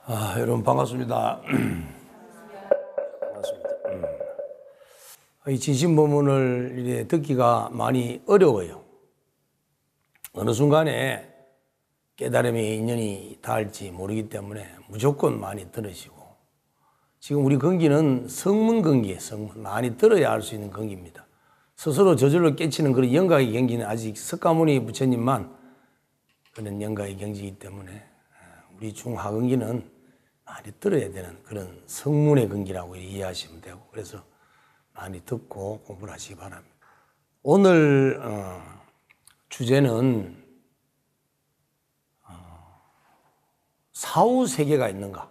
여러분 반갑습니다. 반갑습니다. 이 진심본문을 이제 듣기가 많이 어려워요. 어느 순간에 깨달음의 인연이 닿을지 모르기 때문에 무조건 많이 들으시고, 지금 우리 건기는 성문 건기예요. 성문. 많이 들어야 알 수 있는 건기입니다. 스스로 저절로 깨치는 그런 영각의 경지는 아직 석가모니 부처님만 그런 영각의 경지이기 때문에 우리 중하건기는 많이 들어야 되는 그런 성문의 건기라고 이해하시면 되고, 그래서 많이 듣고 공부를 하시기 바랍니다. 오늘 주제는 사후세계가 있는가?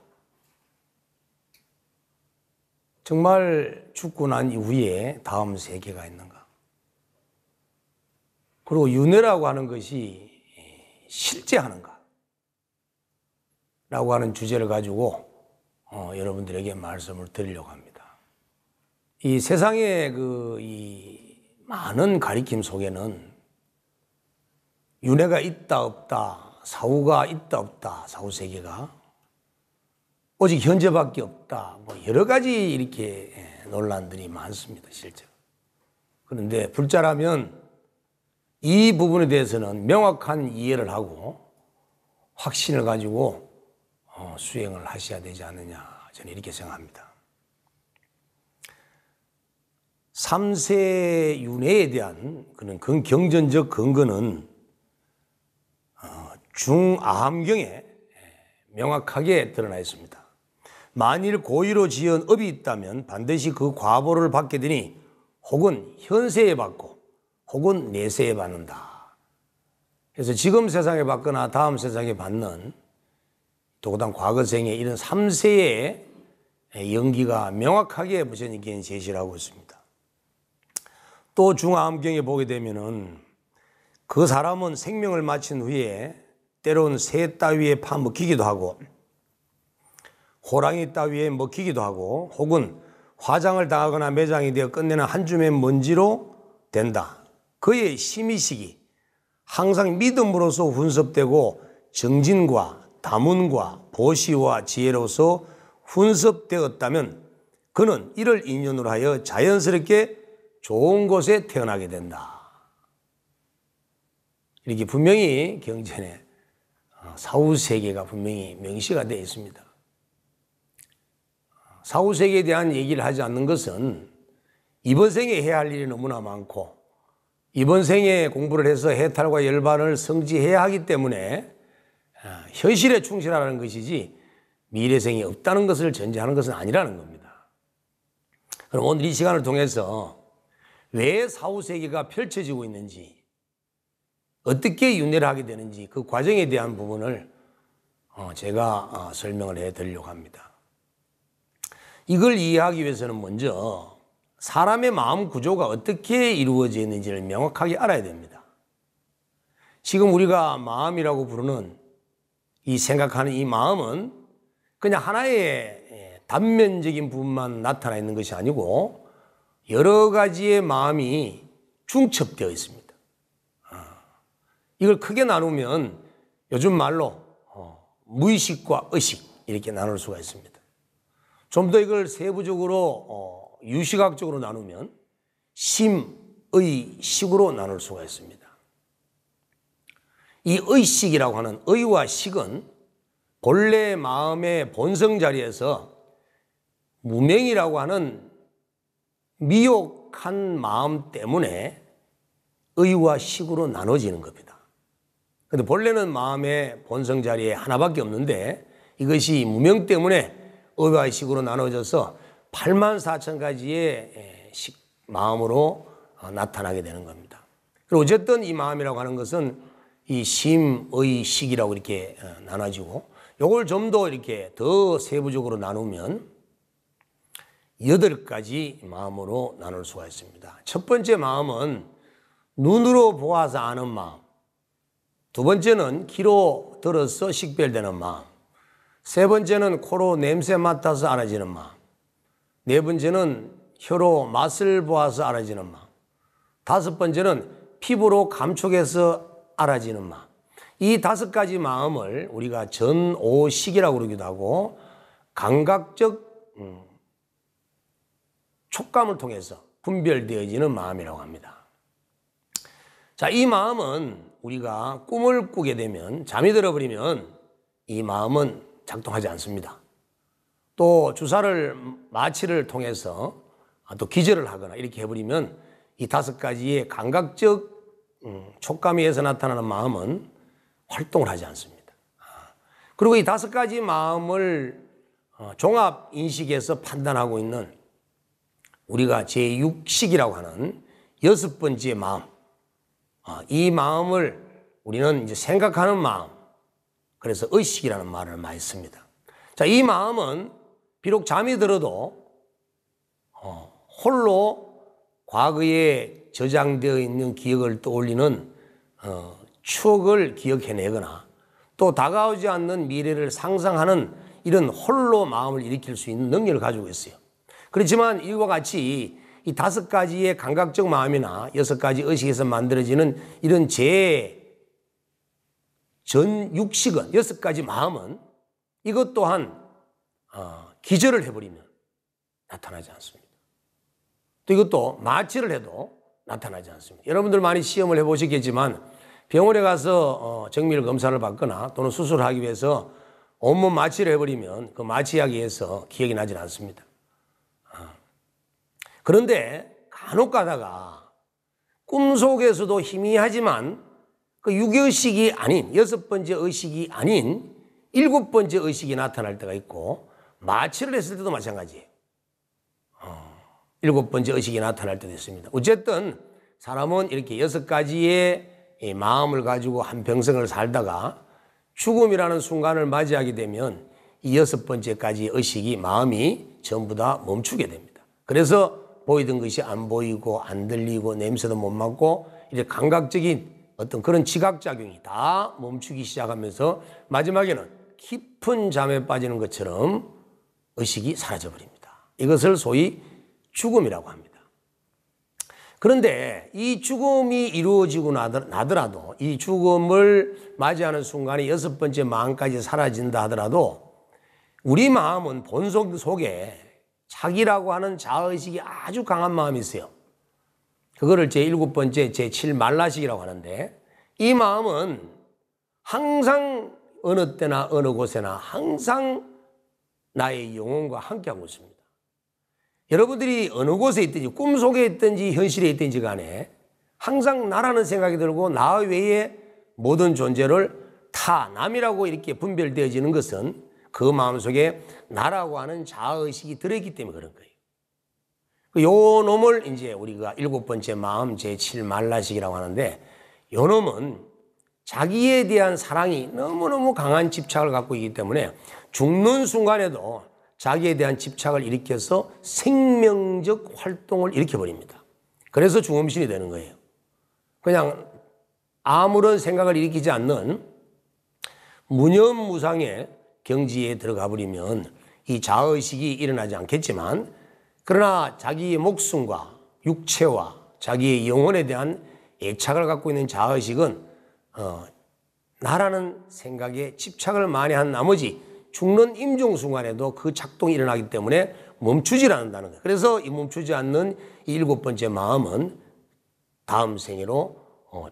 정말 죽고 난 이후에 다음 세계가 있는가? 그리고 윤회라고 하는 것이 실제하는가? 라고 하는 주제를 가지고 여러분들에게 말씀을 드리려고 합니다. 이 세상의 이 많은 가리킴 속에는 윤회가 있다 없다, 사후가 있다 없다, 사후세계가 오직 현재밖에 없다, 여러 가지 이렇게 논란들이 많습니다, 실제로. 그런데 불자라면 이 부분에 대해서는 명확한 이해를 하고 확신을 가지고 수행을 하셔야 되지 않느냐, 저는 이렇게 생각합니다. 3세 윤회에 대한 그런 경전적 근거는 중아함경에 명확하게 드러나 있습니다. 만일 고의로 지은 업이 있다면 반드시 그 과보를 받게 되니 혹은 현세에 받고 혹은 내세에 받는다. 그래서 지금 세상에 받거나 다음 세상에 받는 또한 과거생에 이런 3세의 연기가 명확하게 부처님께는 제시를 하고 있습니다. 또 중아함경에 보게 되면은 그 사람은 생명을 마친 후에 때로는 새 따위에 파먹히기도 하고 호랑이 따위에 먹히기도 하고 혹은 화장을 당하거나 매장이 되어 끝내는 한 줌의 먼지로 된다. 그의 심의식이 항상 믿음으로서 훈섭되고 정진과 다문과 보시와 지혜로서 훈섭되었다면 그는 이를 인연으로 하여 자연스럽게 좋은 곳에 태어나게 된다. 이렇게 분명히 경전에 사후세계가 분명히 명시가 되어 있습니다. 사후세계에 대한 얘기를 하지 않는 것은 이번 생에 해야 할 일이 너무나 많고 이번 생에 공부를 해서 해탈과 열반을 성취해야 하기 때문에 현실에 충실하라는 것이지 미래생이 없다는 것을 전제하는 것은 아니라는 겁니다. 그럼 오늘 이 시간을 통해서 왜 사후세계가 펼쳐지고 있는지, 어떻게 윤회를 하게 되는지 그 과정에 대한 부분을 제가 설명을 해드리려고 합니다. 이걸 이해하기 위해서는 먼저 사람의 마음 구조가 어떻게 이루어져 있는지를 명확하게 알아야 됩니다. 지금 우리가 마음이라고 부르는 이 생각하는 이 마음은 그냥 하나의 단면적인 부분만 나타나 있는 것이 아니고 여러 가지의 마음이 중첩되어 있습니다. 이걸 크게 나누면 요즘 말로 무의식과 의식 이렇게 나눌 수가 있습니다. 좀 더 이걸 세부적으로 유시각적으로 나누면 심, 의, 식으로 나눌 수가 있습니다. 이 의식이라고 하는 의와 식은 본래 마음의 본성 자리에서 무명이라고 하는 미혹한 마음 때문에 의와 식으로 나눠지는 겁니다. 그런데 본래는 마음의 본성 자리에 하나밖에 없는데 이것이 무명 때문에 의와 식으로 나눠져서 84,000가지의 마음으로 나타나게 되는 겁니다. 그리고 어쨌든 이 마음이라고 하는 것은 이 심, 의, 식이라고 이렇게 나눠지고 이걸 좀 더 이렇게 더 세부적으로 나누면 8가지 마음으로 나눌 수가 있습니다. 첫 번째 마음은 눈으로 보아서 아는 마음, 두 번째는 귀로 들어서 식별되는 마음, 세 번째는 코로 냄새 맡아서 알아지는 마음, 네 번째는 혀로 맛을 보아서 알아지는 마음, 다섯 번째는 피부로 감촉해서 알아지는 마음. 이 5가지 마음을 우리가 전오식이라고 그러기도 하고 감각적 촉감을 통해서 분별되어지는 마음이라고 합니다. 자, 이 마음은 우리가 꿈을 꾸게 되면, 잠이 들어버리면 이 마음은 작동하지 않습니다. 또 주사를, 마취를 통해서 또 기절을 하거나 이렇게 해버리면 이 5가지의 감각적 촉감에 의해서 나타나는 마음은 활동을 하지 않습니다. 그리고 이 5가지 마음을 종합 인식에서 판단하고 있는 우리가 제6식이라고 하는 6번째 마음, 이 마음을 우리는 이제 생각하는 마음, 그래서 의식이라는 말을 많이 씁니다. 자, 이 마음은 비록 잠이 들어도 홀로 과거에 저장되어 있는 기억을 떠올리는 추억을 기억해내거나 또 다가오지 않는 미래를 상상하는 이런 홀로 마음을 일으킬 수 있는 능력을 가지고 있어요. 그렇지만 이와 같이 이 5가지의 감각적 마음이나 6가지 의식에서 만들어지는 이런 전육식은 6가지 마음은 이것 또한 기절을 해버리면 나타나지 않습니다. 또 이것도 마취를 해도 나타나지 않습니다. 여러분들 많이 시험을 해보시겠지만 병원에 가서 정밀 검사를 받거나 또는 수술을 하기 위해서 온몸 마취를 해버리면 그 마취약에 의해서 기억이 나질 않습니다. 그런데 간혹 가다가 꿈속에서도 희미하지만 그 6의식이 아닌 6번째 의식이 아닌 7번째 의식이 나타날 때가 있고 마취를 했을 때도 마찬가지예요. 7번째 의식이 나타날 때도 있습니다. 어쨌든 사람은 이렇게 6가지의 마음을 가지고 한평생을 살다가 죽음이라는 순간을 맞이하게 되면 이 6번째까지 의식이, 마음이 전부 다 멈추게 됩니다. 그래서 보이던 것이 안 보이고 안 들리고 냄새도 못 맡고 이제 감각적인 어떤 그런 지각작용이 다 멈추기 시작하면서 마지막에는 깊은 잠에 빠지는 것처럼 의식이 사라져버립니다. 이것을 소위 죽음이라고 합니다. 그런데 이 죽음이 이루어지고 나더라도 이 죽음을 맞이하는 순간에 6번째 마음까지 사라진다 하더라도 우리 마음은 본성 속에 자기라고 하는 자의식이 아주 강한 마음이 있어요. 그거를 제7번째 제7말라식이라고 하는데 이 마음은 항상 어느 때나 어느 곳에나 항상 나의 영혼과 함께하고 있습니다. 여러분들이 어느 곳에 있든지 꿈속에 있든지 현실에 있든지 간에 항상 나라는 생각이 들고 나 외에 모든 존재를 타, 남이라고 이렇게 분별되어지는 것은 그 마음속에 나라고 하는 자아의식이 들어있기 때문에 그런 거예요. 요 놈을 이제 우리가 7번째 마음 제7말라식이라고 하는데 요 놈은 자기에 대한 사랑이 너무너무 강한 집착을 갖고 있기 때문에 죽는 순간에도 자기에 대한 집착을 일으켜서 생명적 활동을 일으켜버립니다. 그래서 죽음신이 되는 거예요. 그냥 아무런 생각을 일으키지 않는 무념무상의 경지에 들어가 버리면 이 자의식이 일어나지 않겠지만 그러나 자기의 목숨과 육체와 자기의 영혼에 대한 애착을 갖고 있는 자의식은 나라는 생각에 집착을 많이 한 나머지 죽는 임종 순간에도 그 작동이 일어나기 때문에 멈추질 않는다는 거예요. 그래서 이 멈추지 않는 이 7번째 마음은 다음 생애로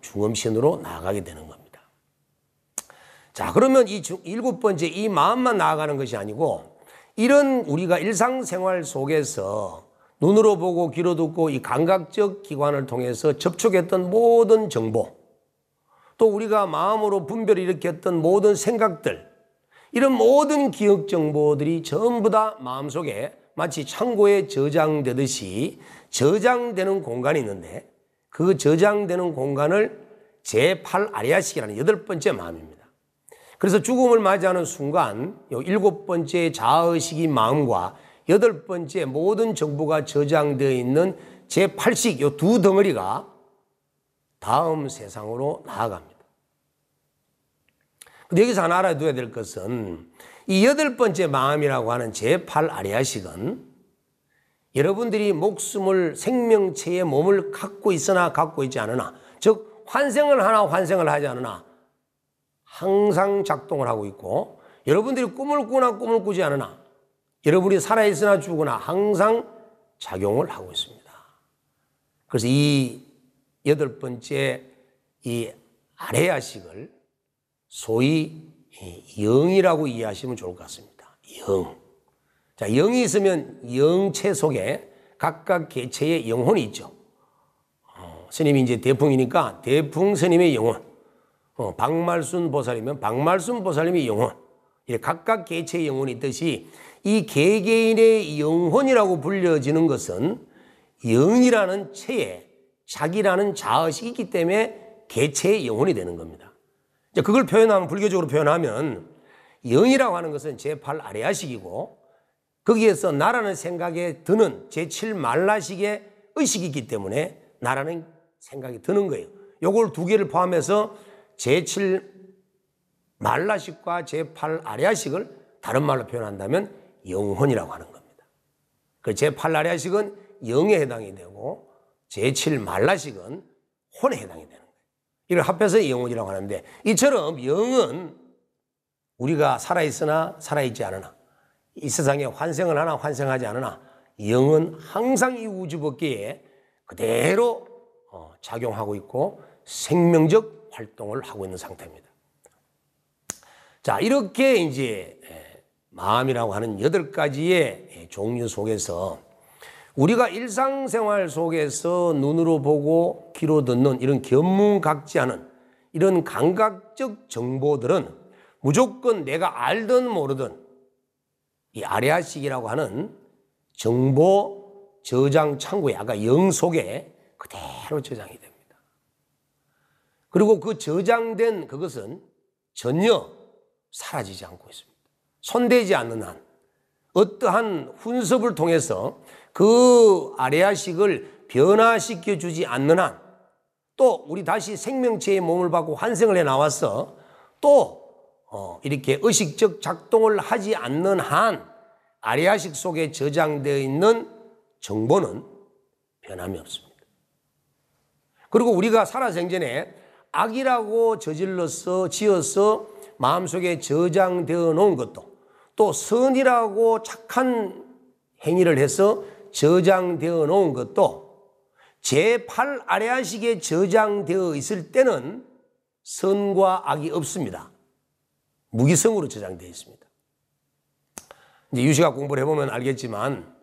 중음신으로 나아가게 되는 겁니다. 자, 그러면 이 7번째 이 마음만 나아가는 것이 아니고 이런 우리가 일상생활 속에서 눈으로 보고 귀로 듣고 이 감각적 기관을 통해서 접촉했던 모든 정보, 또 우리가 마음으로 분별을 일으켰던 모든 생각들, 이런 모든 기억 정보들이 전부 다 마음속에 마치 창고에 저장되듯이 저장되는 공간이 있는데 그 저장되는 공간을 제8아리아식이라는 8번째 마음입니다. 그래서 죽음을 맞이하는 순간 이 7번째 자의식이 마음과 8번째 모든 정보가 저장되어 있는 제8식 이 두 덩어리가 다음 세상으로 나아갑니다. 근데 여기서 하나 알아둬야 될 것은 이 8번째 마음이라고 하는 제8아리아식은 여러분들이 목숨을 생명체의 몸을 갖고 있으나 갖고 있지 않으나 즉 환생을 하나 환생을 하지 않으나 항상 작동을 하고 있고, 여러분들이 꿈을 꾸나 꿈을 꾸지 않으나, 여러분이 살아있으나 죽으나 항상 작용을 하고 있습니다. 그래서 이 8번째 이 아레아식을 소위 영이라고 이해하시면 좋을 것 같습니다. 영. 자, 영이 있으면 영체 속에 각각 개체의 영혼이 있죠. 스님이 이제 대풍이니까 대풍 스님의 영혼, 박말순 보살이면 박말순 보살님의 영혼, 이렇게 각각 개체의 영혼이 있듯이 이 개개인의 영혼이라고 불려지는 것은 영이라는 체에 자기라는 자의식이 있기 때문에 개체의 영혼이 되는 겁니다. 이제 그걸 표현하면, 불교적으로 표현하면 영이라고 하는 것은 제8 아레아식이고, 거기에서 나라는 생각에 드는 제7 말라식의 의식이 있기 때문에 나라는 생각이 드는 거예요. 요걸 두 개를 포함해서 제7 말라식과 제8 아레아식을 다른 말로 표현한다면 영혼이라고 하는 겁니다. 그 제8 아레아식은 영에 해당이 되고 제7 말라식은 혼에 해당이 되는 거예요. 이걸 합해서 영혼이라고 하는데, 이처럼 영은 우리가 살아있으나 살아있지 않으나, 이 세상에 환생을 하나 환생하지 않으나, 영은 항상 이 우주법계에 그대로 작용하고 있고 생명적 활동을 하고 있는 상태입니다. 자, 이렇게 이제 마음이라고 하는 8가지의 종류 속에서 우리가 일상생활 속에서 눈으로 보고 귀로 듣는 이런 견문각지하는 이런 감각적 정보들은 무조건 내가 알든 모르든 이 아레아식이라고 하는 정보 저장 창고에, 아까 영 속에 그대로 저장이 됩니다. 그리고 그 저장된 그것은 전혀 사라지지 않고 있습니다. 손대지 않는 한, 어떠한 훈습을 통해서 그 아레아식을 변화시켜 주지 않는 한, 또 우리 다시 생명체의 몸을 받고 환생을 해 나와서 또 이렇게 의식적 작동을 하지 않는 한 아레아식 속에 저장되어 있는 정보는 변함이 없습니다. 그리고 우리가 살아생전에 악이라고 저질러서 지어서 마음속에 저장되어 놓은 것도, 또 선이라고 착한 행위를 해서 저장되어 놓은 것도 제8 아레아식에 저장되어 있을 때는 선과 악이 없습니다. 무기성으로 저장되어 있습니다. 이제 유시각 공부를 해보면 알겠지만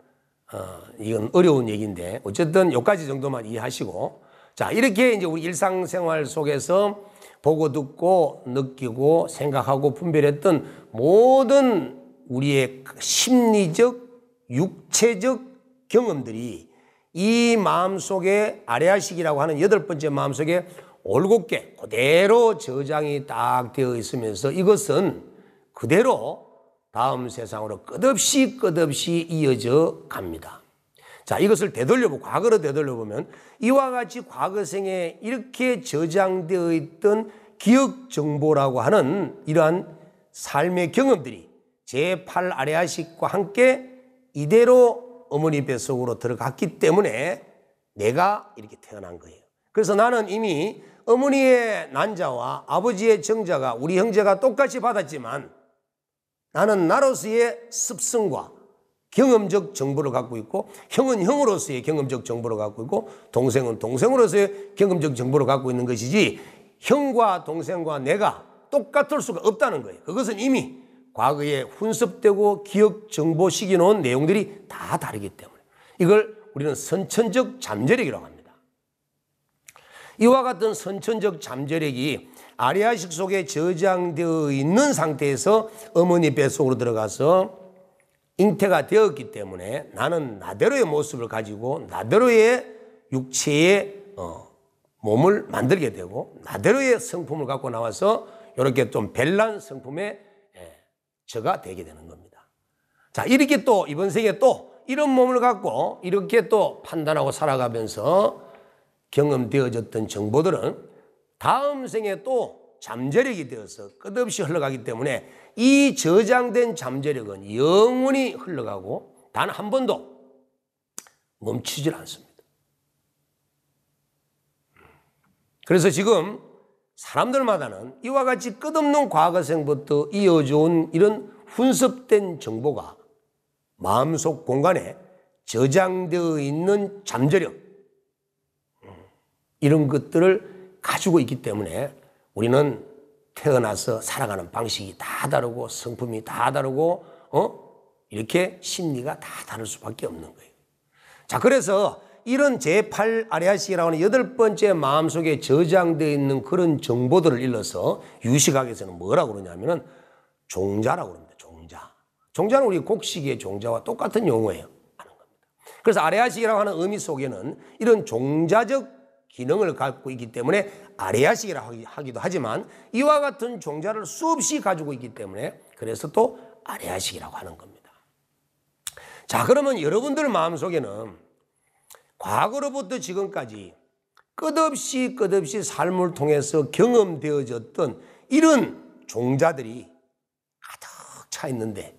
이건 어려운 얘기인데 어쨌든 여기까지 정도만 이해하시고, 자, 이렇게 이제 우리 일상생활 속에서 보고 듣고 느끼고 생각하고 분별했던 모든 우리의 심리적, 육체적 경험들이 이 마음속에 아레아식이라고 하는 8번째 마음속에 올곧게 그대로 저장이 딱 되어 있으면서 이것은 그대로 다음 세상으로 끝없이 이어져 갑니다. 자, 이것을 과거로 되돌려보면 이와 같이 과거생에 이렇게 저장되어 있던 기억 정보라고 하는 이러한 삶의 경험들이 제8 아레아식과 함께 이대로 어머니 뱃속으로 들어갔기 때문에 내가 이렇게 태어난 거예요. 그래서 나는 이미 어머니의 난자와 아버지의 정자가 우리 형제가 똑같이 받았지만 나는 나로서의 습성과 경험적 정보를 갖고 있고, 형은 형으로서의 경험적 정보를 갖고 있고, 동생은 동생으로서의 경험적 정보를 갖고 있는 것이지 형과 동생과 내가 똑같을 수가 없다는 거예요. 그것은 이미 과거에 훈습되고 기억 정보 시켜 놓은 내용들이 다 다르기 때문에 이걸 우리는 선천적 잠재력이라고 합니다. 이와 같은 선천적 잠재력이 아레아식 속에 저장되어 있는 상태에서 어머니 뱃속으로 들어가서 잉태가 되었기 때문에 나는 나대로의 모습을 가지고 나대로의 육체의 몸을 만들게 되고 나대로의 성품을 갖고 나와서 이렇게 좀 별난 성품의 저가 되게 되는 겁니다. 자, 이렇게 또 이번 생에 또 이런 몸을 갖고 이렇게 또 판단하고 살아가면서 경험되어졌던 정보들은 다음 생에 또 잠재력이 되어서 끝없이 흘러가기 때문에 이 저장된 잠재력은 영원히 흘러가고 단 한 번도 멈추질 않습니다. 그래서 지금 사람들마다는 이와 같이 끝없는 과거생부터 이어져 온 이런 훈습된 정보가 마음속 공간에 저장되어 있는 잠재력, 이런 것들을 가지고 있기 때문에 우리는 태어나서 살아가는 방식이 다 다르고 성품이 다 다르고 이렇게 심리가 다 다를 수밖에 없는 거예요. 자, 그래서 이런 제8 아레아식이라고 하는 8번째 마음속에 저장되어 있는 그런 정보들을 일러서 유식학에서는 뭐라고 그러냐면은 종자라고 그럽니다. 종자. 종자는 우리 곡식의 종자와 똑같은 용어예요. 하는 겁니다. 그래서 아레아식이라고 하는 의미 속에는 이런 종자적 기능을 갖고 있기 때문에 아레아식이라고 하기도 하지만 이와 같은 종자를 수없이 가지고 있기 때문에 그래서 또 아레아식이라고 하는 겁니다. 자, 그러면 여러분들 마음속에는 과거로부터 지금까지 끝없이 삶을 통해서 경험되어졌던 이런 종자들이 가득 차 있는데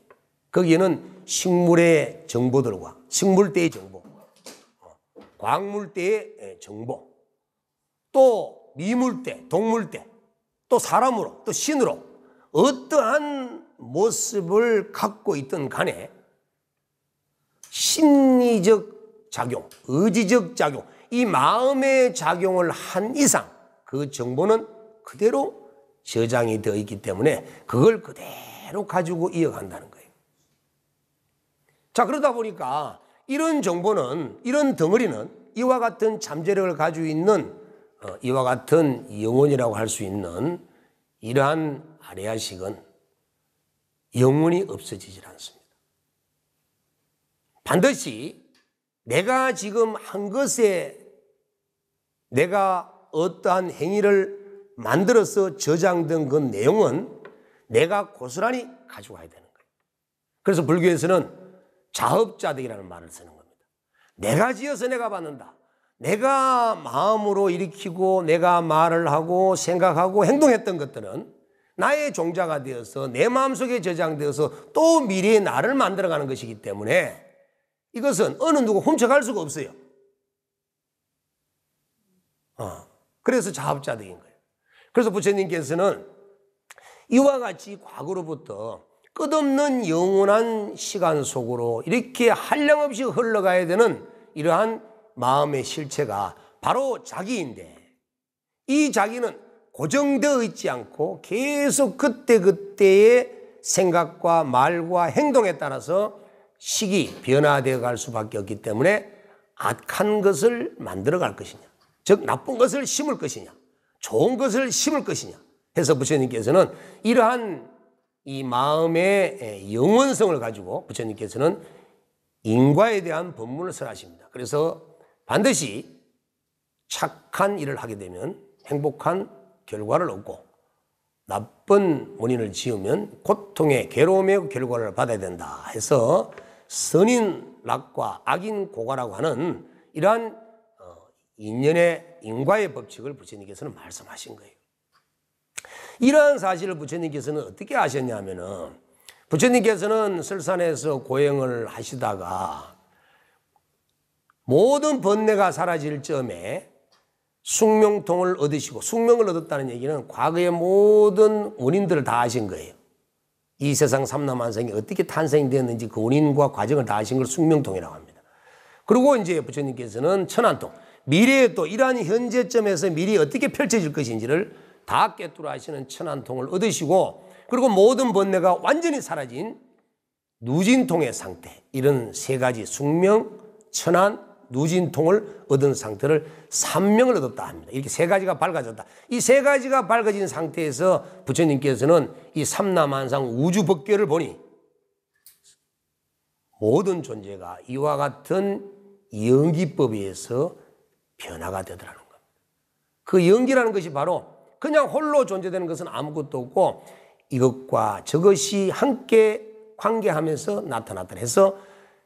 거기에는 식물의 정보들과 식물대의 정보, 광물대의 정보, 또 미물대, 동물대, 또 사람으로, 또 신으로 어떠한 모습을 갖고 있든 간에 심리적 작용, 의지적 작용, 이 마음의 작용을 한 이상 그 정보는 그대로 저장이 되어 있기 때문에 그걸 그대로 가지고 이어간다는 거예요. 자, 그러다 보니까 이런 정보는, 이런 덩어리는 이와 같은 잠재력을 가지고 있는 이와 같은 영혼이라고 할 수 있는 이러한 아레아식은 영원히 없어지질 않습니다. 반드시 내가 지금 한 것에 내가 어떠한 행위를 만들어서 저장된 그 내용은 내가 고스란히 가지고 가야 되는 거예요. 그래서 불교에서는 자업자득이라는 말을 쓰는 겁니다. 내가 지어서 내가 받는다. 내가 마음으로 일으키고 내가 말을 하고 생각하고 행동했던 것들은 나의 종자가 되어서 내 마음속에 저장되어서 또 미래의 나를 만들어가는 것이기 때문에 이것은 어느 누구 훔쳐갈 수가 없어요. 그래서 자업자득인 거예요. 그래서 부처님께서는 이와 같이 과거로부터 끝없는 영원한 시간 속으로 이렇게 한량없이 흘러가야 되는 이러한 마음의 실체가 바로 자기인데 이 자기는 고정되어 있지 않고 계속 그때그때의 생각과 말과 행동에 따라서 식이 변화되어 갈 수밖에 없기 때문에 악한 것을 만들어 갈 것이냐, 즉 나쁜 것을 심을 것이냐, 좋은 것을 심을 것이냐 해서 부처님께서는 이러한 이 마음의 영원성을 가지고 부처님께서는 인과에 대한 법문을 설하십니다. 그래서 반드시 착한 일을 하게 되면 행복한 결과를 얻고 나쁜 원인을 지으면 고통의 괴로움의 결과를 받아야 된다 해서 선인 낙과 악인 고과라고 하는 이러한 인연의 인과의 법칙을 부처님께서는 말씀하신 거예요. 이러한 사실을 부처님께서는 어떻게 아셨냐면은 부처님께서는 설산에서 고행을 하시다가 모든 번뇌가 사라질 점에 숙명통을 얻으시고, 숙명을 얻었다는 얘기는 과거의 모든 원인들을 다 아신 거예요. 이 세상 삼라만상이 어떻게 탄생되었는지 그 원인과 과정을 다 아신 걸 숙명통이라고 합니다. 그리고 이제 부처님께서는 천안통, 미래에 또 이러한 현재점에서 미래에 어떻게 펼쳐질 것인지를 다 꿰뚫어 하시는 천안통을 얻으시고, 그리고 모든 번뇌가 완전히 사라진 누진통의 상태, 이런 세 가지 숙명, 천안, 누진통을 얻은 상태를 삼명을 얻었다 합니다. 이렇게 세 가지가 밝아졌다. 이 세 가지가 밝아진 상태에서 부처님께서는 이 삼라만상 우주법계를 보니 모든 존재가 이와 같은 연기법에 의해서 변화가 되더라는 겁니다. 그 연기라는 것이 바로 그냥 홀로 존재되는 것은 아무것도 없고 이것과 저것이 함께 관계하면서 나타났다 해서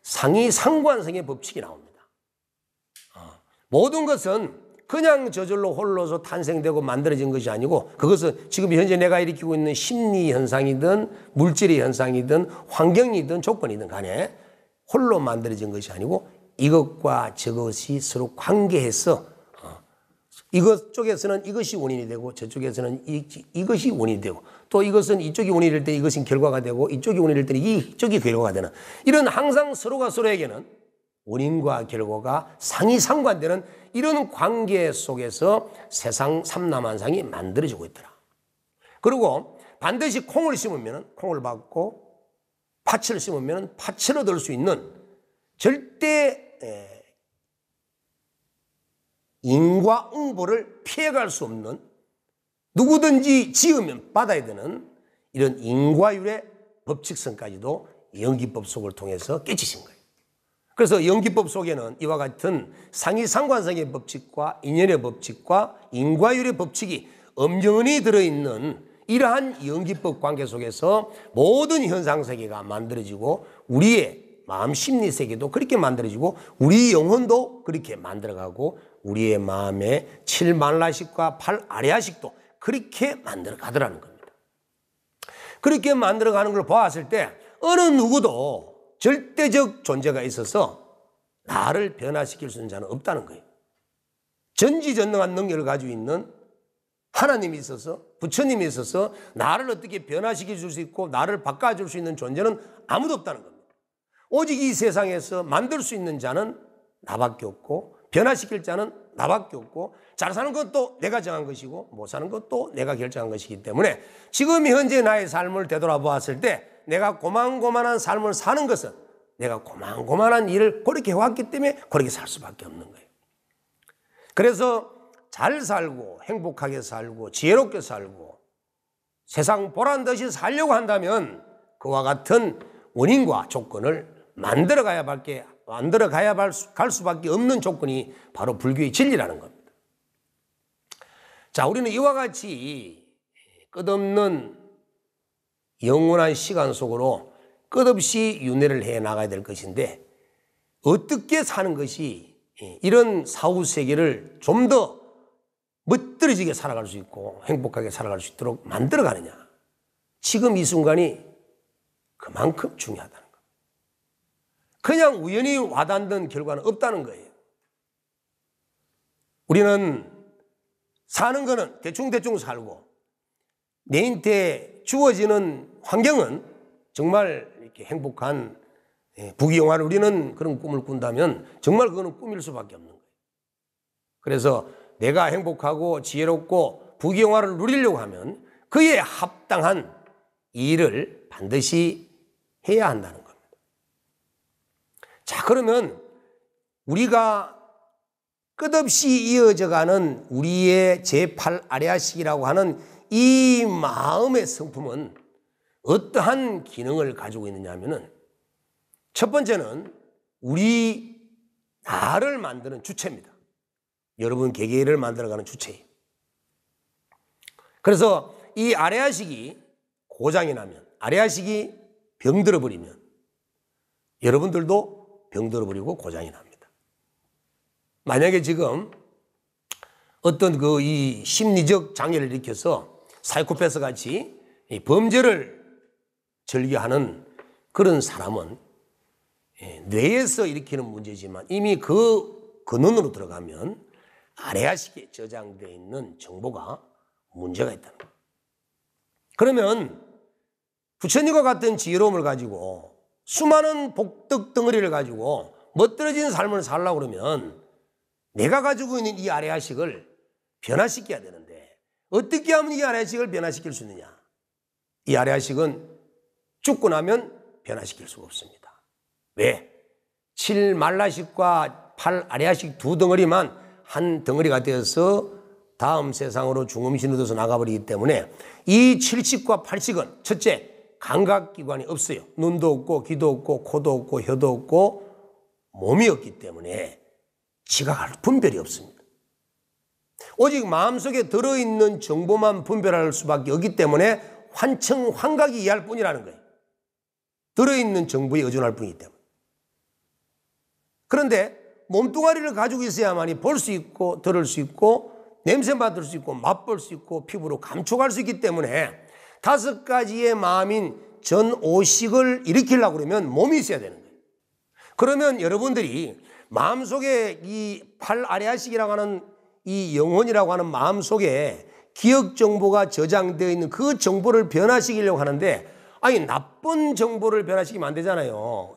상이상관성의 법칙이 나옵니다. 모든 것은 그냥 저절로 홀로서 탄생되고 만들어진 것이 아니고 그것은 지금 현재 내가 일으키고 있는 심리 현상이든 물질의 현상이든 환경이든 조건이든 간에 홀로 만들어진 것이 아니고 이것과 저것이 서로 관계해서 이것 쪽에서는 이것이 원인이 되고 저쪽에서는 이것이 원인이 되고 또 이것은 이쪽이 원인이 될 때 이것은 결과가 되고 이쪽이 원인이 될 때 이쪽이 결과가 되는 이런 항상 서로가 서로에게는 원인과 결과가 상이상관되는 이런 관계 속에서 세상 삼라만상이 만들어지고 있더라. 그리고 반드시 콩을 심으면 콩을 받고 팥을 심으면 팥을 얻을 수 있는 절대 인과응보를 피해갈 수 없는 누구든지 지으면 받아야 되는 이런 인과율의 법칙성까지도 연기법 속을 통해서 깨치신 거예요. 그래서 연기법 속에는 이와 같은 상이상관성의 법칙과 인연의 법칙과 인과율의 법칙이 엄연히 들어있는 이러한 연기법 관계 속에서 모든 현상세계가 만들어지고 우리의 마음 심리세계도 그렇게 만들어지고 우리 영혼도 그렇게 만들어가고 우리의 마음의 7만라식과 8아레아식도 그렇게 만들어가더라는 겁니다. 그렇게 만들어가는 걸 보았을 때 어느 누구도 절대적 존재가 있어서 나를 변화시킬 수 있는 자는 없다는 거예요. 전지전능한 능력을 가지고 있는 하나님이 있어서 부처님이 있어서 나를 어떻게 변화시켜 줄 수 있고 나를 바꿔줄 수 있는 존재는 아무도 없다는 겁니다. 오직 이 세상에서 만들 수 있는 자는 나밖에 없고 변화시킬 자는 나밖에 없고 잘 사는 것도 내가 정한 것이고 못 사는 것도 내가 결정한 것이기 때문에 지금 현재 나의 삶을 되돌아보았을 때 내가 고만고만한 삶을 사는 것은 내가 고만고만한 일을 그렇게 해왔기 때문에 그렇게 살 수밖에 없는 거예요. 그래서 잘 살고 행복하게 살고 지혜롭게 살고 세상 보란듯이 살려고 한다면 그와 같은 원인과 조건을 만들어 가야 갈 수밖에 없는 조건이 바로 불교의 진리라는 겁니다. 자, 우리는 이와 같이 끝없는 영원한 시간 속으로 끝없이 윤회를 해 나가야 될 것인데 어떻게 사는 것이 이런 사후세계를 좀 더 멋들어지게 살아갈 수 있고 행복하게 살아갈 수 있도록 만들어 가느냐. 지금 이 순간이 그만큼 중요하다는 거예요. 그냥 우연히 와닿는 결과는 없다는 거예요. 우리는 사는 거는 대충대충 살고 내한테 주어지는 환경은 정말 이렇게 행복한 부귀영화를 우리는 그런 꿈을 꾼다면 정말 그거는 꿈일 수밖에 없는 거예요. 그래서 내가 행복하고 지혜롭고 부귀영화를 누리려고 하면 그에 합당한 일을 반드시 해야 한다는 겁니다. 자, 그러면 우리가 끝없이 이어져가는 우리의 제8아레아식이라고 하는 이 마음의 성품은 어떠한 기능을 가지고 있느냐 하면은 첫 번째는 우리 나를 만드는 주체입니다. 여러분 개개인을 만들어가는 주체예요. 그래서 이 아레아식이 고장이 나면 아레아식이 병들어 버리면 여러분들도 병들어 버리고 고장이 납니다. 만약에 지금 어떤 이 심리적 장애를 일으켜서 사이코패스 같이 범죄를 즐겨하는 그런 사람은 뇌에서 일으키는 문제지만 이미 그 근원으로 들어가면 아레아식에 저장되어 있는 정보가 문제가 있다는 거예요. 그러면 부처님과 같은 지혜로움을 가지고 수많은 복덕 덩어리를 가지고 멋들어진 삶을 살려고 그러면 내가 가지고 있는 이 아레아식을 변화시켜야 되는데 어떻게 하면 이 아레아식을 변화시킬 수 있느냐? 이 아레아식은 죽고 나면 변화시킬 수가 없습니다. 왜? 7만라식과 8아레아식 두 덩어리만 한 덩어리가 되어서 다음 세상으로 중음신이 되어서 나가버리기 때문에 이 7식과 8식은 첫째, 감각기관이 없어요. 눈도 없고 귀도 없고 코도 없고 혀도 없고 몸이 없기 때문에 지각할 분별이 없습니다. 오직 마음속에 들어있는 정보만 분별할 수밖에 없기 때문에 환청, 환각이 이해할 뿐이라는 거예요. 들어있는 정보에 의존할 뿐이기 때문에. 그런데 몸뚱아리를 가지고 있어야만이 볼 수 있고 들을 수 있고 냄새 맡을 수 있고 맛볼 수 있고 피부로 감촉할 수 있기 때문에 5가지의 마음인 전 5식을 일으키려고 그러면 몸이 있어야 되는 거예요. 그러면 여러분들이 마음속에 이 8아레아식이라고 하는 이 영혼이라고 하는 마음속에 기억 정보가 저장되어 있는 그 정보를 변화시키려고 하는데, 아니 나쁜 정보를 변화시키면 안 되잖아요.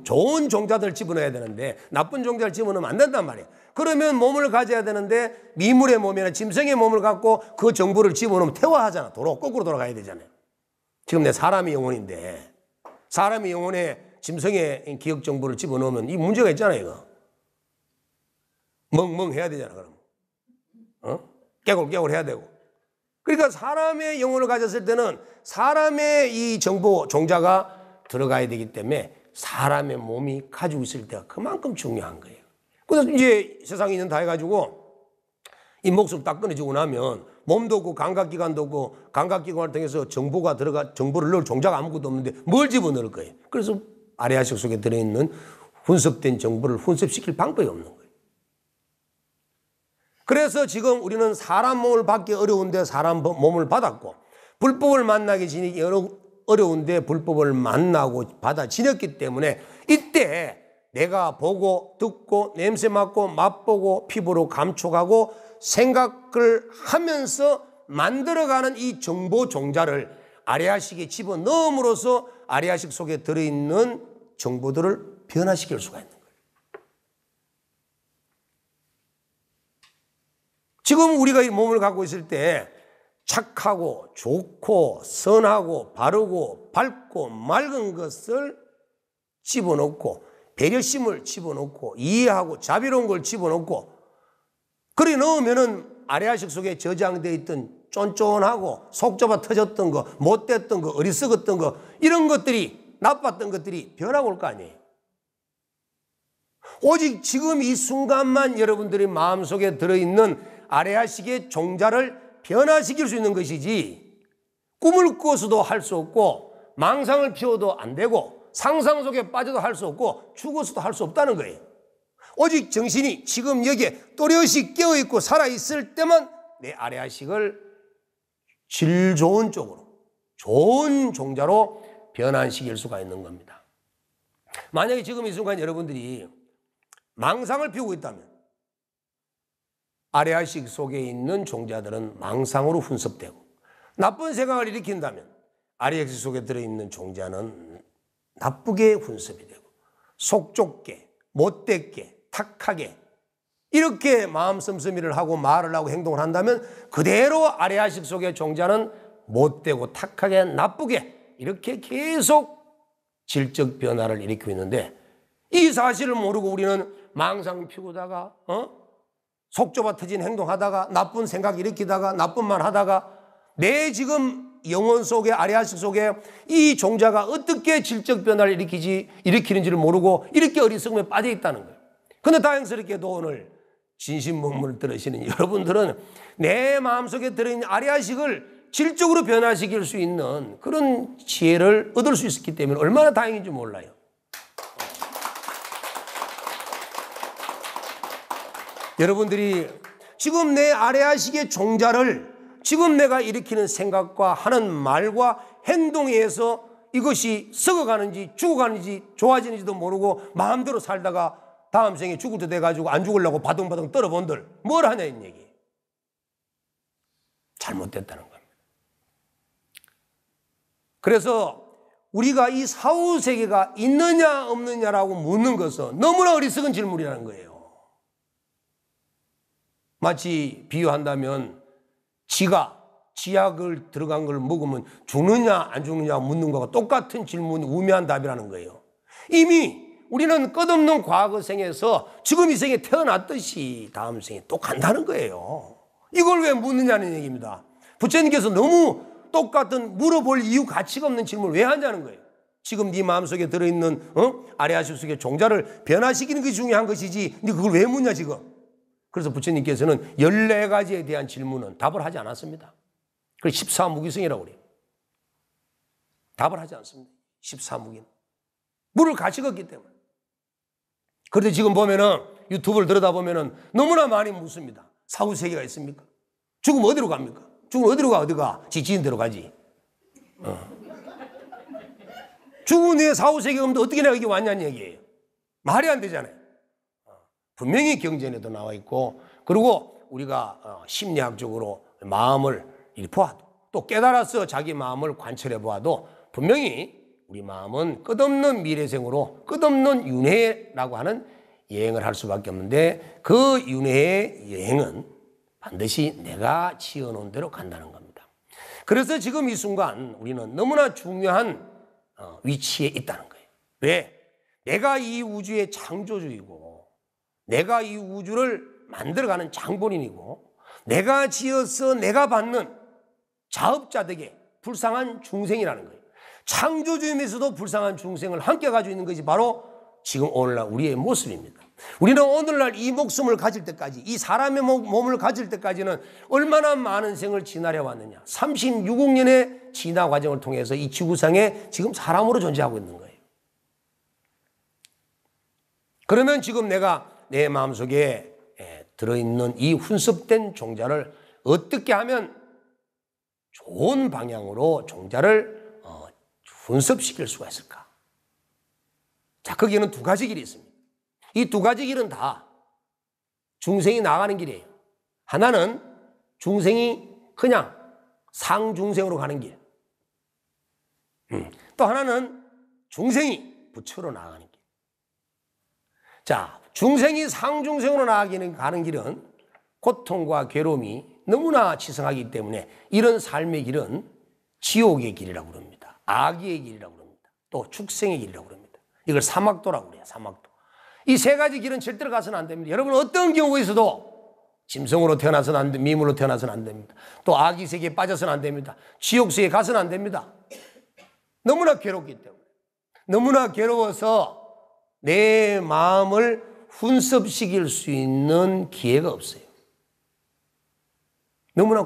좋은 종자들을 집어넣어야 되는데 나쁜 종자를 집어넣으면 안 된단 말이에요. 그러면 몸을 가져야 되는데 미물의 몸이나 짐승의 몸을 갖고 그 정보를 집어넣으면 퇴화하잖아. 거꾸로 돌아가야 되잖아요. 지금 내 사람의 영혼인데 사람의 영혼에 짐승의 기억 정보를 집어넣으면 이 문제가 있잖아요. 이거 멍멍해야 되잖아. 그럼 깨골 해야 되고. 그러니까 사람의 영혼을 가졌을 때는 사람의 이 정보 종자가 들어가야 되기 때문에 사람의 몸이 가지고 있을 때가 그만큼 중요한 거예요. 그래서 이제 세상에 있는 다 해가지고 이 목숨 딱 끊어지고 나면 몸도 없고 감각기관도 없고 감각기관을 통해서 정보를 넣을 종자가 아무것도 없는데 뭘 집어넣을 거예요. 그래서 아레아식 속에 들어있는 혼섭된 정보를 혼섭시킬 방법이 없는 거예요. 그래서 지금 우리는 사람 몸을 받기 어려운데 사람 몸을 받았고, 불법을 만나기 지니기 어려운데 불법을 만나고 받아 지녔기 때문에 이때 내가 보고 듣고 냄새 맡고 맛보고 피부로 감촉하고 생각을 하면서 만들어가는 이 정보 종자를 아레아식에 집어넣음으로써 아레아식 속에 들어있는 정보들을 변화시킬 수가 있는 거예요. 지금 우리가 이 몸을 갖고 있을 때 착하고 좋고 선하고 바르고 밝고 맑은 것을 집어넣고 배려심을 집어넣고 이해하고 자비로운 걸 집어넣고 그래 넣으면은 아레아식 속에 저장되어 있던 쫀쫀하고 속 좁아 터졌던 거, 못됐던 거, 어리석었던 거, 이런 것들이, 나빴던 것들이 변하고 올 거 아니에요. 오직 지금 이 순간만 여러분들이 마음속에 들어있는 아레아식의 종자를 변화시킬 수 있는 것이지, 꿈을 꾸어서도 할 수 없고 망상을 피워도 안 되고 상상 속에 빠져도 할 수 없고 죽어서도 할 수 없다는 거예요. 오직 정신이 지금 여기에 또렷이 깨어있고 살아있을 때만 내 아레아식을 질 좋은 쪽으로, 좋은 종자로 변환시킬 수가 있는 겁니다. 만약에 지금 이 순간 여러분들이 망상을 피우고 있다면 아레아식 속에 있는 종자들은 망상으로 훈습되고, 나쁜 생각을 일으킨다면 아레아식 속에 들어있는 종자는 나쁘게 훈습이 되고 속 좁게, 못됐게, 탁하게 이렇게 마음 씀씀이를 하고 말을 하고 행동을 한다면 그대로 아레아식 속의 종자는 못되고 탁하게 나쁘게 이렇게 계속 질적 변화를 일으키고 있는데, 이 사실을 모르고 우리는 망상 피우다가 속 좁아 터진 행동하다가 나쁜 생각 일으키다가 나쁜 말 하다가 내 지금 영혼 속에 아레아식 속에 이 종자가 어떻게 질적 변화를 일으키는지를 모르고 이렇게 어리석음에 빠져 있다는 거예요. 그런데 다행스럽게도 오늘 진심문문을 들으시는 여러분들은 내 마음속에 들어있는 아레아식을 질적으로 변화시킬 수 있는 그런 지혜를 얻을 수 있었기 때문에 얼마나 다행인지 몰라요. 여러분들이 지금 내 아레아식의 종자를 지금 내가 일으키는 생각과 하는 말과 행동에 의해서 이것이 썩어가는지 죽어가는지 좋아지는지도 모르고 마음대로 살다가 다음 생에 죽을 때 돼가지고 안 죽으려고 바둥바둥 떨어본들 뭘 하냐 이 얘기. 잘못됐다는 겁니다. 그래서 우리가 이 사후세계가 있느냐 없느냐라고 묻는 것은 너무나 어리석은 질문이라는 거예요. 마치 비유한다면 치약을 들어간 걸 먹으면 죽느냐 안 죽느냐 묻는 것과 똑같은 질문, 우매한 답이라는 거예요. 이미 우리는 끝없는 과거 생에서 지금 이 생에 태어났듯이 다음 생에 또 간다는 거예요. 이걸 왜 묻느냐는 얘기입니다. 부처님께서 너무 똑같은 물어볼 이유 가치가 없는 질문을 왜 하냐는 거예요. 지금 네 마음속에 들어있는 아레아식 속의 종자를 변화시키는 것이 중요한 것이지 근데 그걸 왜 묻냐 지금. 그래서 부처님께서는 14가지에 대한 질문은 답을 하지 않았습니다. 그래서 14무기성이라고 그래요. 답을 하지 않습니다. 14무기는. 물을 가치가 없기 때문에. 그런데 지금 보면은 유튜브를 들여다보면은 너무나 많이 묻습니다. 사후세계가 있습니까? 죽으면 어디로 갑니까? 죽으면 어디로 가? 어디 가? 지치는 대로 가지. 죽은 후에 사후세계가 없는데 어떻게 내가 여기 왔냐는 얘기예요. 말이 안 되잖아요. 분명히 경전에도 나와 있고, 그리고 우리가 심리학적으로 마음을 보아도 또 깨달아서 자기 마음을 관찰해 보아도 분명히 우리 마음은 끝없는 미래생으로 끝없는 윤회라고 하는 여행을 할 수밖에 없는데 그 윤회의 여행은 반드시 내가 지어놓은 대로 간다는 겁니다. 그래서 지금 이 순간 우리는 너무나 중요한 위치에 있다는 거예요. 왜? 내가 이 우주의 창조주이고 내가 이 우주를 만들어가는 장본인이고 내가 지어서 내가 받는 자업자득의 불쌍한 중생이라는 거예요. 창조주이면서도 불쌍한 중생을 함께 가지고 있는 것이 바로 지금 오늘날 우리의 모습입니다. 우리는 오늘날 이 목숨을 가질 때까지 이 사람의 몸을 가질 때까지는 얼마나 많은 생을 지나려 왔느냐. 36억 년의 진화 과정을 통해서 이 지구상에 지금 사람으로 존재하고 있는 거예요. 그러면 지금 내가 내 마음속에 들어있는 이 훈습된 종자를 어떻게 하면 좋은 방향으로 종자를 훈습시킬 수가 있을까? 자, 거기에는 두 가지 길이 있습니다. 이 두 가지 길은 다 중생이 나가는 길이에요. 하나는 중생이 그냥 상중생으로 가는 길. 또 하나는 중생이 부처로 나가는 길. 자, 중생이 상중생으로 가는 길은 고통과 괴로움이 너무나 치성하기 때문에 이런 삶의 길은 지옥의 길이라고 그럽니다. 악의 길이라고 그럽니다. 또 축생의 길이라고 그럽니다. 이걸 사막도라고 그래요. 사막도. 이 세 가지 길은 절대로 가서는 안 됩니다. 여러분 어떤 경우에 있어도 짐승으로 태어나서는 안 됩니다. 미물로 태어나서는 안 됩니다. 또 악의 세계에 빠져서는 안 됩니다. 지옥세계에 가서는 안 됩니다. 너무나 괴롭기 때문에. 너무나 괴로워서 내 마음을 훈습시킬 수 있는 기회가 없어요. 너무나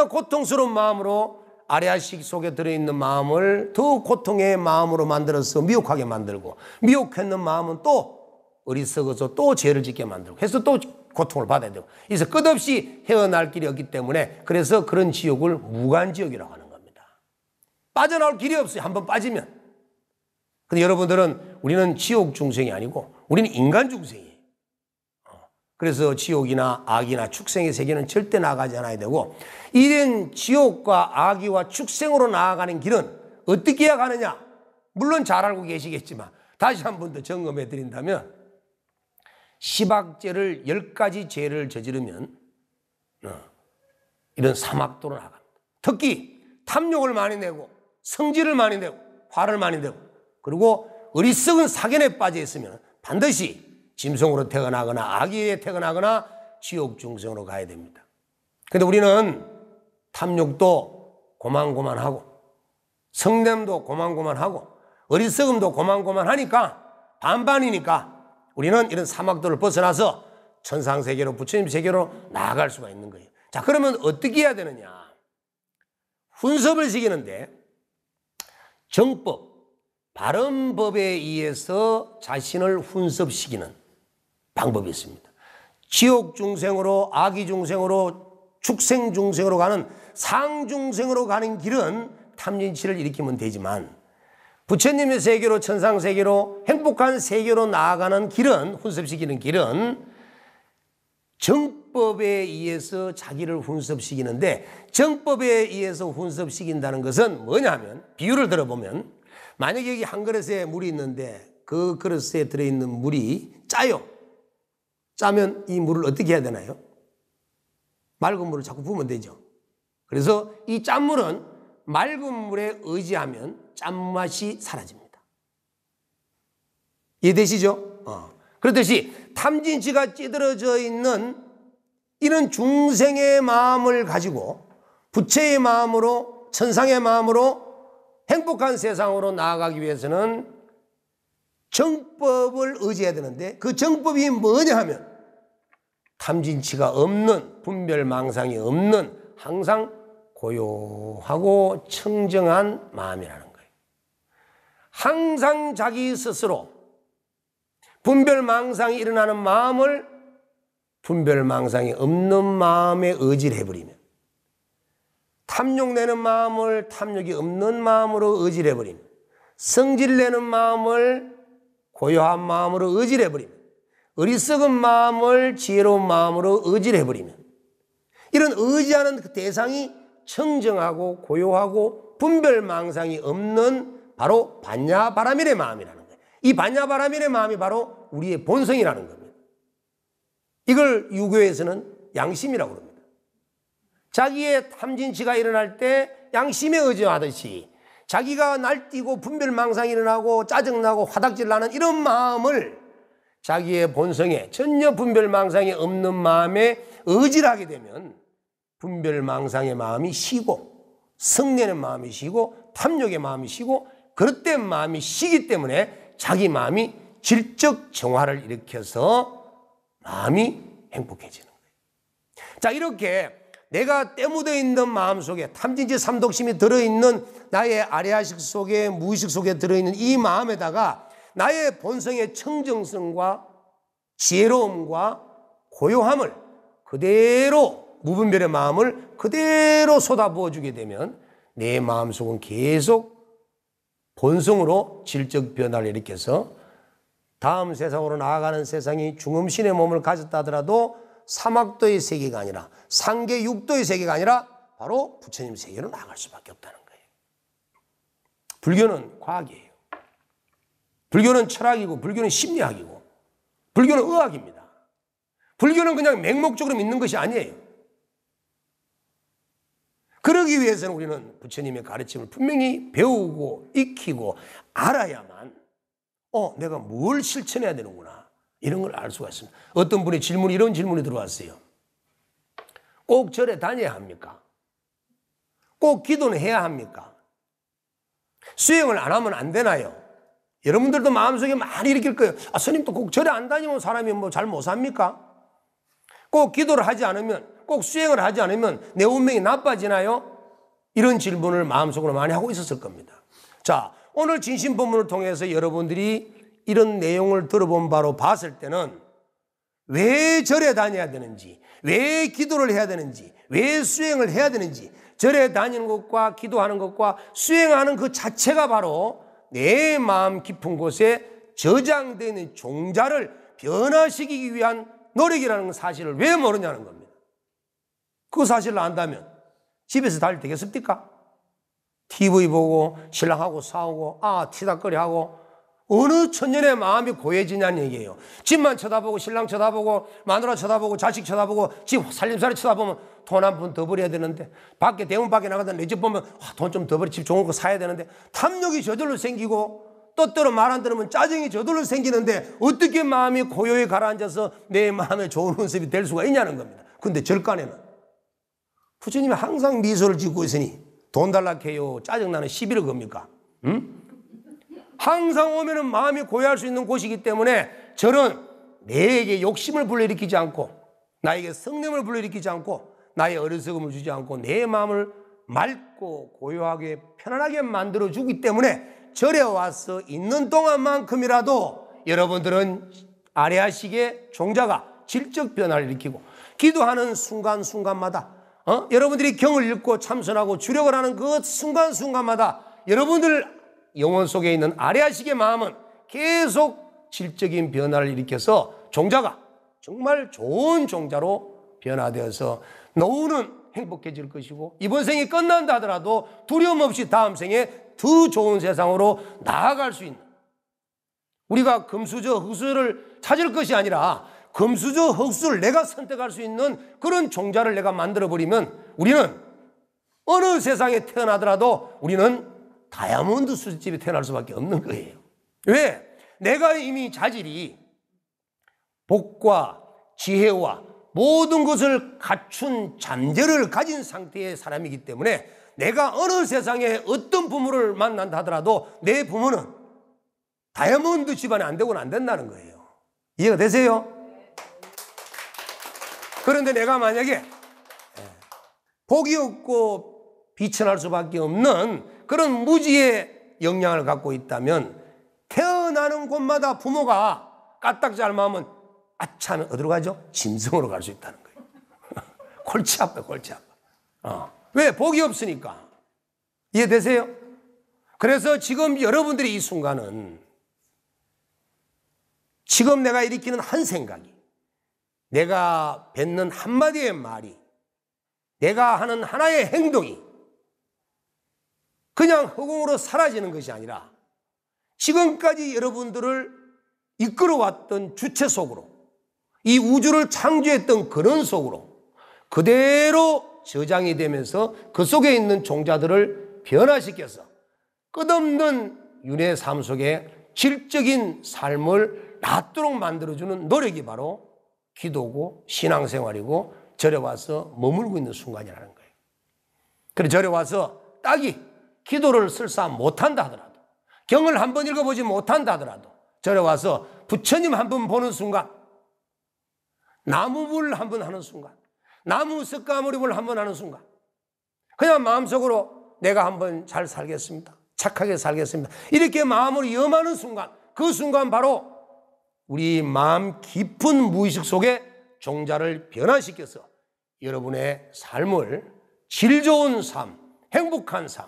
고통스러운 마음으로 아래아식 속에 들어있는 마음을 더 고통의 마음으로 만들어서 미혹하게 만들고 미혹했는 마음은 또 어리석어서 또 죄를 짓게 만들고 해서 또 고통을 받아야 되고 그래서 끝없이 헤어날 길이 없기 때문에 그래서 그런 지옥을 무간지옥이라고 하는 겁니다. 빠져나올 길이 없어요. 한번 빠지면. 근데 여러분들은 우리는 지옥 중생이 아니고 우리는 인간 중생이에요. 그래서 지옥이나 악이나 축생의 세계는 절대 나가지 않아야 되고 이런 지옥과 악이와 축생으로 나아가는 길은 어떻게 해야 가느냐? 물론 잘 알고 계시겠지만 다시 한 번 더 점검해 드린다면 시박죄를 10가지 죄를 저지르면 이런 사막도로 나갑니다. 특히 탐욕을 많이 내고 성질을 많이 내고 화를 많이 내고 그리고 어리석은 사견에 빠져 있으면 반드시 짐승으로 태어나거나 악의에 태어나거나 지옥 중생으로 가야 됩니다. 그런데 우리는 탐욕도 고만고만하고 성냄도 고만고만하고 어리석음도 고만고만하니까 반반이니까 우리는 이런 사막도를 벗어나서 천상세계로 부처님 세계로 나아갈 수가 있는 거예요. 자, 그러면 어떻게 해야 되느냐? 훈습을 시키는데 정법, 바른 법에 의해서 자신을 훈습시키는 방법이 있습니다. 지옥 중생으로 악의 중생으로 축생 중생으로 가는 상중생으로 가는 길은 탐진치를 일으키면 되지만 부처님의 세계로 천상 세계로 행복한 세계로 나아가는 길은 훈습시키는 길은 정법에 의해서 자기를 훈습시키는데 정법에 의해서 훈습시킨다는 것은 뭐냐 하면 비유를 들어보면 만약에 여기 한 그릇에 물이 있는데 그 그릇에 들어있는 물이 짜요. 짜면 이 물을 어떻게 해야 되나요? 맑은 물을 자꾸 부으면 되죠. 그래서 이 짠물은 맑은 물에 의지하면 짠맛이 사라집니다. 이해되시죠? 그렇듯이 탐진치가 찌들어져 있는 이런 중생의 마음을 가지고 부처의 마음으로 천상의 마음으로 행복한 세상으로 나아가기 위해서는 정법을 의지해야 되는데 그 정법이 뭐냐 하면 탐진치가 없는 분별망상이 없는 항상 고요하고 청정한 마음이라는 거예요. 항상 자기 스스로 분별망상이 일어나는 마음을 분별망상이 없는 마음에 의지를 해버리면 탐욕내는 마음을 탐욕이 없는 마음으로 의지를 해버리면 성질내는 마음을 고요한 마음으로 의지를 해버리면 어리석은 마음을 지혜로운 마음으로 의지를 해버리면 이런 의지하는 그 대상이 청정하고 고요하고 분별망상이 없는 바로 반야바라밀의 마음이라는 거예요. 이 반야바라밀의 마음이 바로 우리의 본성이라는 겁니다. 이걸 유교에서는 양심이라고 합니다. 자기의 탐진치가 일어날 때 양심에 의존하듯이 자기가 날뛰고 분별망상이 일어나고 짜증나고 화닥질 나는 이런 마음을 자기의 본성에 전혀 분별망상이 없는 마음에 의지를 하게 되면 분별망상의 마음이 쉬고 성내는 마음이 쉬고 탐욕의 마음이 쉬고 그릇된 마음이 쉬기 때문에 자기 마음이 질적 정화를 일으켜서 마음이 행복해지는 거예요. 자, 이렇게 내가 때묻어 있는 마음 속에 탐진치 삼독심이 들어있는 나의 아래아식 속에 무의식 속에 들어있는 이 마음에다가 나의 본성의 청정성과 지혜로움과 고요함을 그대로 무분별의 마음을 그대로 쏟아부어 주게 되면 내 마음속은 계속 본성으로 질적 변화를 일으켜서 다음 세상으로 나아가는 세상이 중음신의 몸을 가졌다 하더라도 사막도의 세계가 아니라 상계 육도의 세계가 아니라 바로 부처님 세계로 나아갈 수밖에 없다는 거예요. 불교는 과학이에요. 불교는 철학이고 불교는 심리학이고 불교는 의학입니다. 불교는 그냥 맹목적으로 믿는 것이 아니에요. 그러기 위해서는 우리는 부처님의 가르침을 분명히 배우고 익히고 알아야만 내가 뭘 실천해야 되는구나 이런 걸 알 수가 있습니다. 어떤 분이 이런 질문이 들어왔어요. 꼭 절에 다녀야 합니까? 꼭 기도는 해야 합니까? 수행을 안 하면 안 되나요? 여러분들도 마음속에 많이 일으킬 거예요. 스님도 꼭 절에 안 다니면 사람이 뭐 잘 못 삽니까? 꼭 기도를 하지 않으면, 꼭 수행을 하지 않으면 내 운명이 나빠지나요? 이런 질문을 마음속으로 많이 하고 있었을 겁니다. 자, 오늘 진심법문을 통해서 여러분들이 이런 내용을 들어본 바로 봤을 때는 왜 절에 다녀야 되는지, 왜 기도를 해야 되는지, 왜 수행을 해야 되는지, 절에 다니는 것과 기도하는 것과 수행하는 그 자체가 바로 내 마음 깊은 곳에 저장되어 있는 종자를 변화시키기 위한 노력이라는 사실을 왜 모르냐는 겁니다. 그 사실을 안다면 집에서 다닐 되겠습니까? TV 보고 신랑하고 싸우고 티닥거리하고 어느 천년의 마음이 고해지냐는 얘기예요. 집만 쳐다보고 신랑 쳐다보고 마누라 쳐다보고 자식 쳐다보고 집 살림살이 쳐다보면 돈 한 푼 더 벌어야 되는데 밖에 대문 밖에 나가다 내 집 보면 돈 좀 더 벌어 집 좋은 거 사야 되는데 탐욕이 저절로 생기고 또때로 말 안 들으면 짜증이 저절로 생기는데 어떻게 마음이 고요히 가라앉아서 내 마음에 좋은 운습이 될 수가 있냐는 겁니다. 근데 절간에는 부처님이 항상 미소를 짓고 있으니 돈 달라 해요 짜증나는 시비를 겁니까? 응? 항상 오면은 마음이 고요할 수 있는 곳이기 때문에 절은 내게 욕심을 불러일으키지 않고 나에게 성냄을 불러일으키지 않고 나의 어리석음을 주지 않고 내 마음을 맑고 고요하게 편안하게 만들어주기 때문에 절에 와서 있는 동안만큼이라도 여러분들은 아래아식의 종자가 질적 변화를 일으키고 기도하는 순간순간마다 여러분들이 경을 읽고 참선하고 주력을 하는 그 순간순간마다 여러분들 영혼 속에 있는 아래아식의 마음은 계속 질적인 변화를 일으켜서 종자가 정말 좋은 종자로 변화되어서 노후는 행복해질 것이고 이번 생이 끝난다 하더라도 두려움 없이 다음 생에 더 좋은 세상으로 나아갈 수 있는 우리가 금수저 흑수를 찾을 것이 아니라 금수저 흑수를 내가 선택할 수 있는 그런 종자를 내가 만들어버리면 우리는 어느 세상에 태어나더라도 우리는 다이아몬드 수집에 태어날 수밖에 없는 거예요. 왜? 내가 이미 자질이 복과 지혜와 모든 것을 갖춘 잠재를 가진 상태의 사람이기 때문에 내가 어느 세상에 어떤 부모를 만난다 하더라도 내 부모는 다이아몬드 집안에 안 되고는 안 된다는 거예요. 이해가 되세요? 그런데 내가 만약에 복이 없고 비천할 수밖에 없는 그런 무지의 영향을 갖고 있다면 태어나는 곳마다 부모가 까딱 잘못하면 아차하면 어디로 가죠? 짐승으로 갈 수 있다는 거예요. 골치 아파 골치 아파. 왜? 복이 없으니까. 이해되세요? 그래서 지금 여러분들이 이 순간은 지금 내가 일으키는 한 생각이, 내가 뱉는 한마디의 말이, 내가 하는 하나의 행동이 그냥 허공으로 사라지는 것이 아니라 지금까지 여러분들을 이끌어왔던 주체 속으로, 이 우주를 창조했던 근원 속으로 그대로 저장이 되면서 그 속에 있는 종자들을 변화시켜서 끝없는 윤회의 삶 속에 질적인 삶을 낫도록 만들어주는 노력이 바로 기도고 신앙생활이고 절에 와서 머물고 있는 순간이라는 거예요. 그래서 절에 와서 딱히 기도를 설사 못한다 하더라도, 경을 한번 읽어보지 못한다 하더라도 절에 와서 부처님 한번 보는 순간, 나무물 한번 하는 순간, 나무 석가모니물 한번 하는 순간, 그냥 마음속으로 내가 한번 잘 살겠습니다, 착하게 살겠습니다, 이렇게 마음을 염하는 순간, 그 순간 바로 우리 마음 깊은 무의식 속에 종자를 변화시켜서 여러분의 삶을 질 좋은 삶, 행복한 삶,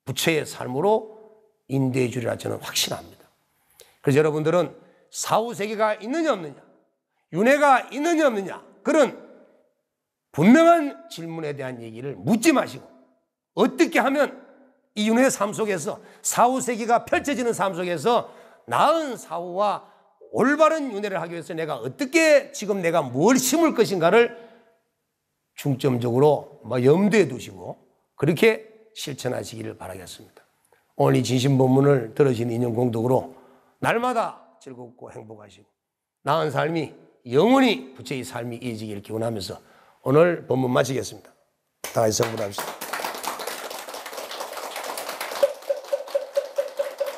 부처의 삶으로 인도해 주리라 저는 확신합니다. 그래서 여러분들은 사후세계가 있느냐 없느냐, 윤회가 있느냐 없느냐, 그런 분명한 질문에 대한 얘기를 묻지 마시고 어떻게 하면 이 윤회의 삶 속에서 사후세계가 펼쳐지는 삶 속에서 나은 사후와 올바른 윤회를 하기 위해서 내가 어떻게 지금 내가 뭘 심을 것인가를 중점적으로 염두에 두시고 그렇게 실천하시기를 바라겠습니다. 오늘 이 진심본문을 들으신 인연공덕으로 날마다 즐겁고 행복하시고 나은 삶이 영원히 부처의 삶이 이어지기를 기원하면서 오늘 본문 마치겠습니다. 다 같이 성불합시다.